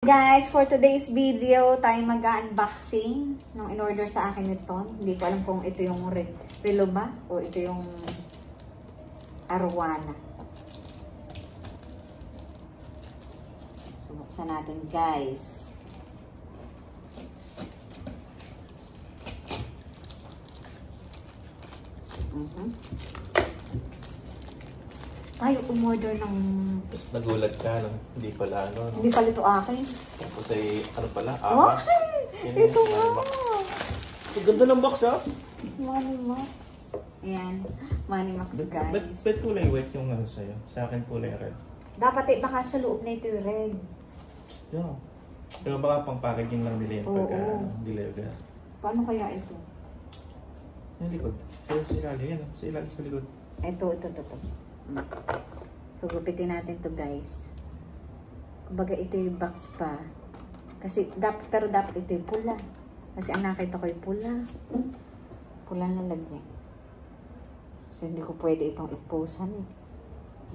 Guys, for today's video, tayo mag-unboxing ng in-order sa akin ito. Hindi ko alam kung ito yung relo ba o ito yung Arowana. So, buksan natin, guys. Tayo umorder ng... Tapos nagulat ka, no? Hindi pala, ano? Hindi pala ito akin. Tapos ay, ano pala? Amas. Ito nga. Ang ganda ng box, ha? Money Max. Ayan. Money Max, guys. Ba't kulay white yung ano sa'yo? Sa akin kulay red. Dapat baka sa loob na ito yung red. Yeah. Pero baka pang packaging lang nila yan pagka deliver. Paano kaya ito? Yung likod. Pero sa ilalim, yan. Sa ilalim, sa likod. Ito. So, gupitin natin to, guys. Kumbaga, ito yung box pa. Kasi, pero dapat ito yung pula. Kasi ang nakita ko yung pula. Pula na lagyan. So, hindi ko pwede itong iposan eh.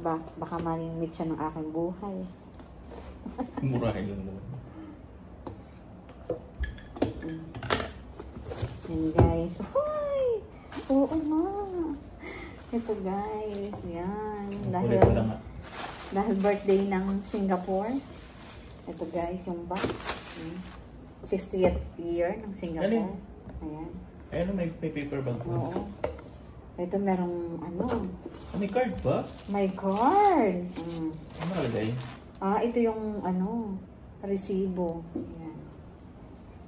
Baka manimit siya ng aking buhay. Murahin lang naman. Yan, guys. Hoy! Oo nga. Ito, guys. Yan. Dahil birthday ng Singapore. Ito, guys, yung box. 60th year ng Singapore. Ayan. Ayan, may paper bag po. Oo. Ito, merong ano. May card ba? My card. Ano nakalagay? Ito yung ano, resibo. Ayan.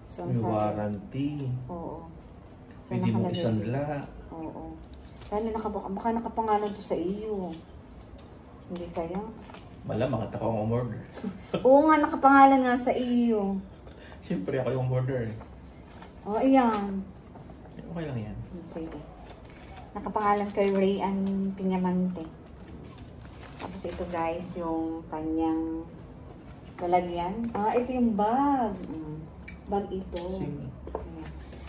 So, may warranty. Oo. So, pwede mo isanla. Oo. Lalo baka nakapangalan to sa iyo. Hindi kaya? Malamang at ako ang umorder. Oo nga, nakapangalan nga sa iyo. Siyempre ako yung umorder. Oo, iyan. Okay lang yan. Sige. Nakapangalan kay Rayan Piñamante. Tapos ito, guys, yung kanyang lalagyan. Ito yung bag. Bag ito. Sige.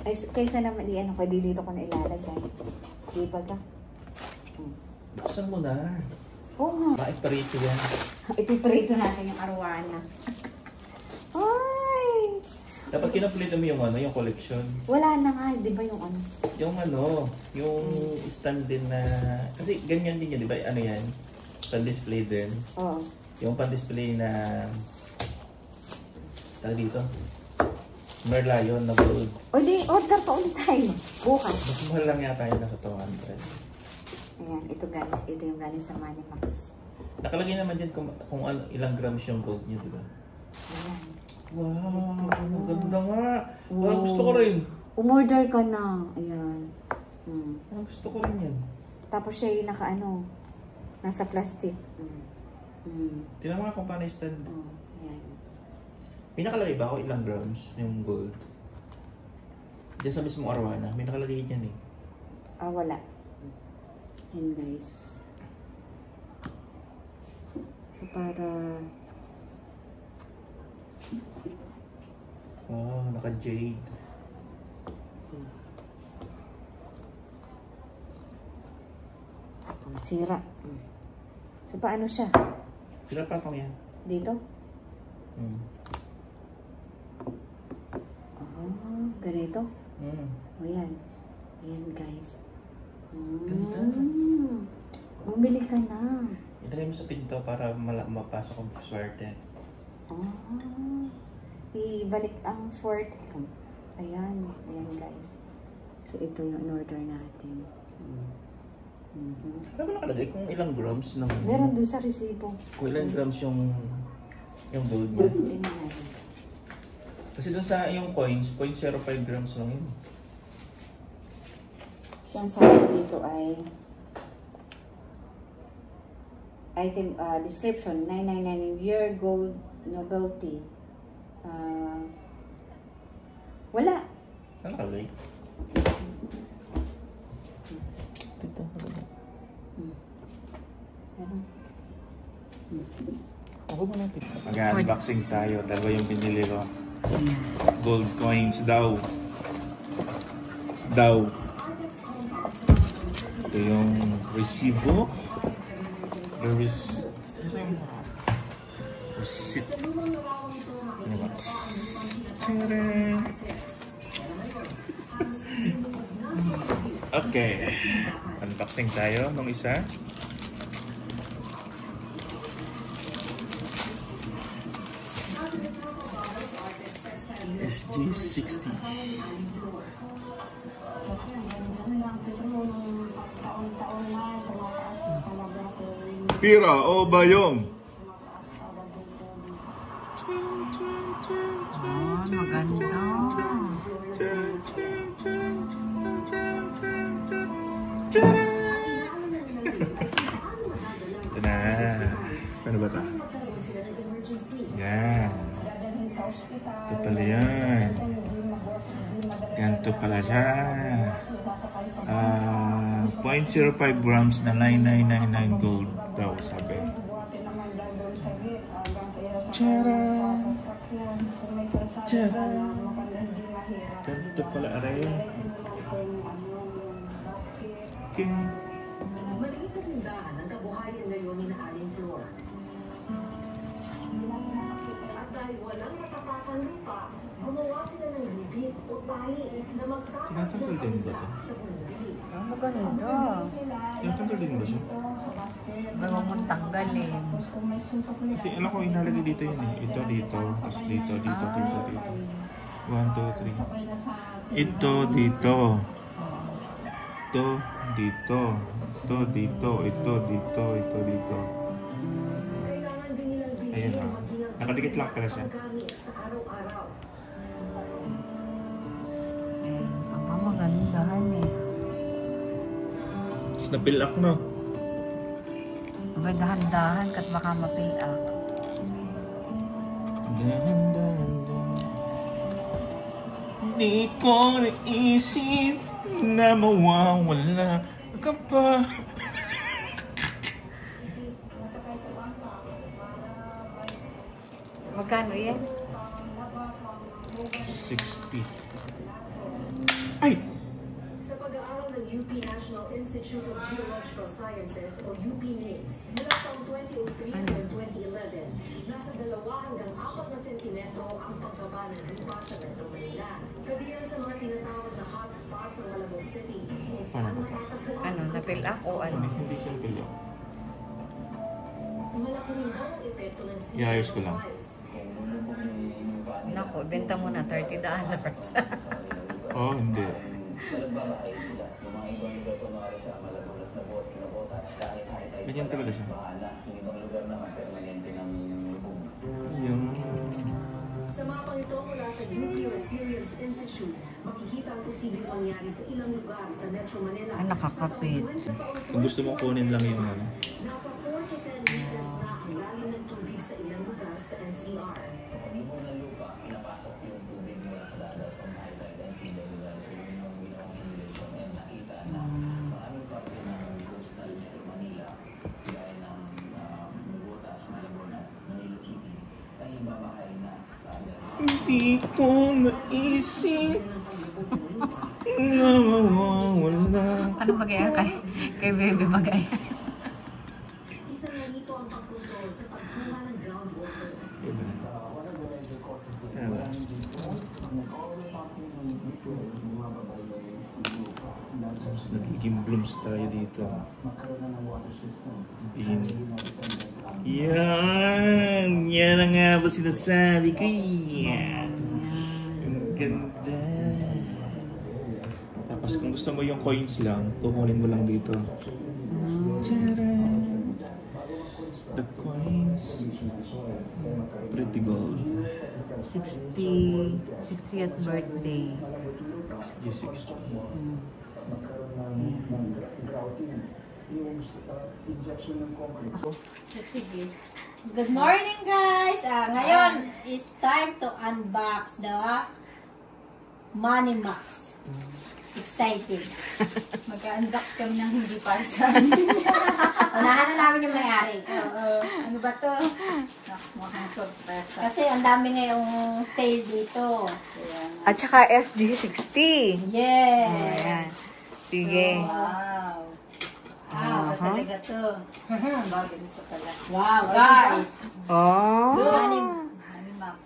Ay, kaysa naman dito ko na ilalagay. Diba ka? Buksan mo na. Oo nga. Maiparito yan. Ipiprito natin yung Arowana. Ay! Dapat kinaplito mo yung ano, yung collection. Wala na nga, di ba yung ano? Yung ano, yung stand din na... Kasi ganyan din yan, di ba? Ano yan? Pan-display din. Oo. Yung pan-display na... Tala dito. Merlion na gold. O di, order pa ulit tayo. Bukas. Mas mahal lang yata yun, nasa 200. Ayan, ito guys. Ito yung galing sa Money Max. Nakalagay naman din kung ano, ilang grams yung gold niya, di ba? Ayan. Wow, ang ganda nga. Parang gusto ko rin. Umorder ka na. Ayan. Parang gusto ko rin yan. Tapos siya yung nasa plastic. Tingnan mo nga kung paano yung stand. Ayan. May nakalagay ba ako ilang grams yung gold? Diyan sa mismong Arowana, may nakalagay dyan eh. Wala. Ayan, guys. So, para... Wow, naka-jade. Masira. So, paano siya? Sila patong yan. Dito? Ganito? O yan. Ayan, guys. Ganda. Bumili ka na. Ilagay mo sa pinto para mapasok ang swerte. Ibalik ang swerte ko. Ayan. Ayan, guys. So, ito yung in-order natin. Ano ba nakalagay kung ilang grams ng... Meron dun sa resibo. Kung ilang grams yung gold niya. Tingnan natin. Kasi dun sa yung coins, 0.05 grams lang yun. So, ang sabi dito ay item description 999 year gold novelty. Wala. Ano nakalagay? Dito. Ako mo natin. Mag-unboxing tayo. Dalawa yung pinili ko. Gold coins daw. Ito yung resibo. Receipt. Tcharam! Okay. Unboxing tayo nung isa. SG60. Pira o bayong? Maganda. Ito na. Ano ba ito? Yan. Ito pala yan. Ganito pala siya. 0.05 grams na 9999 gold daw sabi. Tara! Tara! Ganito pala aray. Okay. Maliit na tindahan ang kabuhayan ngayon ni Aling Flor. At dahil walang matapatan lupa, gumawa sila ng lubid o tali na magtatag ng pagka sa bundin. Maganda. Natanggal din ba siya? Bago mong tanggalin. Kasi alam ko inalagay dito yun eh. Ito dito, tapos dito, dito, dito, dito. 1, 2, 3. Ito dito. Ito dito. Ito dito. Ito dito. Ito dito. Kailangan din nilang Ayun bilhin ha. maging ang Nakadikit lang pala siya. paggamit sa araw-araw. Ang magandahan eh. Napil up no? Abay, dahan-dahan kat baka mapila. Dahan-dahan. Di ko naisip na mawawala ka pa. Magkano yan? 60. Ay! Sa pag-aaral ng UP National Institute of Geological Sciences o UP-NIGS, mula taong 2003 hanggang 2011, nasa 2 hanggang 4 na sentimetro ang pagbaba ng lupa sa Metro Manila. Kabilang sa mga tinatawag na hotspots sa Malabon City, kung saan matatagpuan Ano, napil up o ano? Hindi siya napil up. malaki rin daw ang epekto ng sea Iayos ko lang. rise. Naku, benta mo na $30. Oh, hindi. Ganyan talaga siya. Ayun. Sa mapang ito mula sa UP Resilience Institute, makikita ang posibleng mangyari sa ilang lugar sa Metro Manila. Ah, nakakapit. Kung gusto mo kunin lang yung ano. Nasa 4 to 10 meters na ang lalim ng tubig sa ilang lugar sa NCR. Kapag ng lupa, pinapasok yung tubig mula sa dagat from high tide and sea level rise. So yun yung ginawang simulation and nakita na maraming parte ng coastal Metro Manila, gaya ng Nabotas, Malabon at Manila City, ay babahay na kaagad. Hindi ko naisip na mawawala. Ano magaya kay baby magaya? Isa na nito ang pagkontrol sa pagkuha ng groundwater. Nagiging blooms tayo dito. Bean. Yan! Yan ang nga ba sinasabi ko yan. Ang ganda. Tapos kung gusto mo yung coins lang, kukunin mo lang dito. Tcharam! The coins. Pretty gold. 60th birthday. G60. Sige. Good morning guys! Ngayon is time to unbox the Money Max. Excited. Mag-unbox kami ng hindi para sa amin. Unahan na namin yung may-ari. Ano ba to? Kasi ang dami ngayong sale dito. At saka SG60. Yes! Ayan. Sige. Wow! Wow, talaga to. Bagay nito pala. Wow, guys! Oh. Money Max.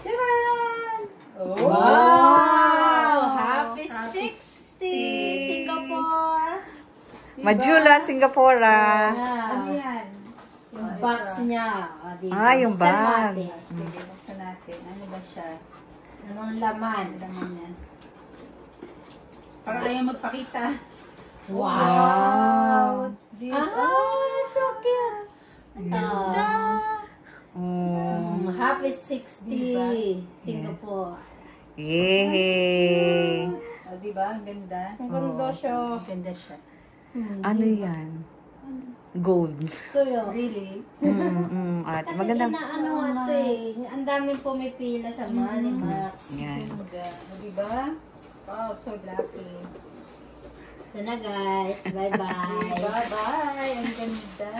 Tara! Wow! Happy 60! Singapore! Majula, Singapore. Ano yan? Yung box niya. Ah, yung Buksan bag. natin. Sige, buksan natin. Ano ba siya? Anong laman? Laman niya. Parang ayaw magpakita. Wow! What's this? So cute! Ang ganda! Happy 60! Singapore. Yay! Oh, diba? Ang ganda. Ang ganda siya. Ang ganda siya. Ano yan? Gold. So yun. Really? Ate, Kasi magandang... inaano ito eh. Ang daming pumipila sa Money Max. Yan. Diba? Wow, so lucky. Ito na guys. Bye-bye. Bye-bye. Ang ganda.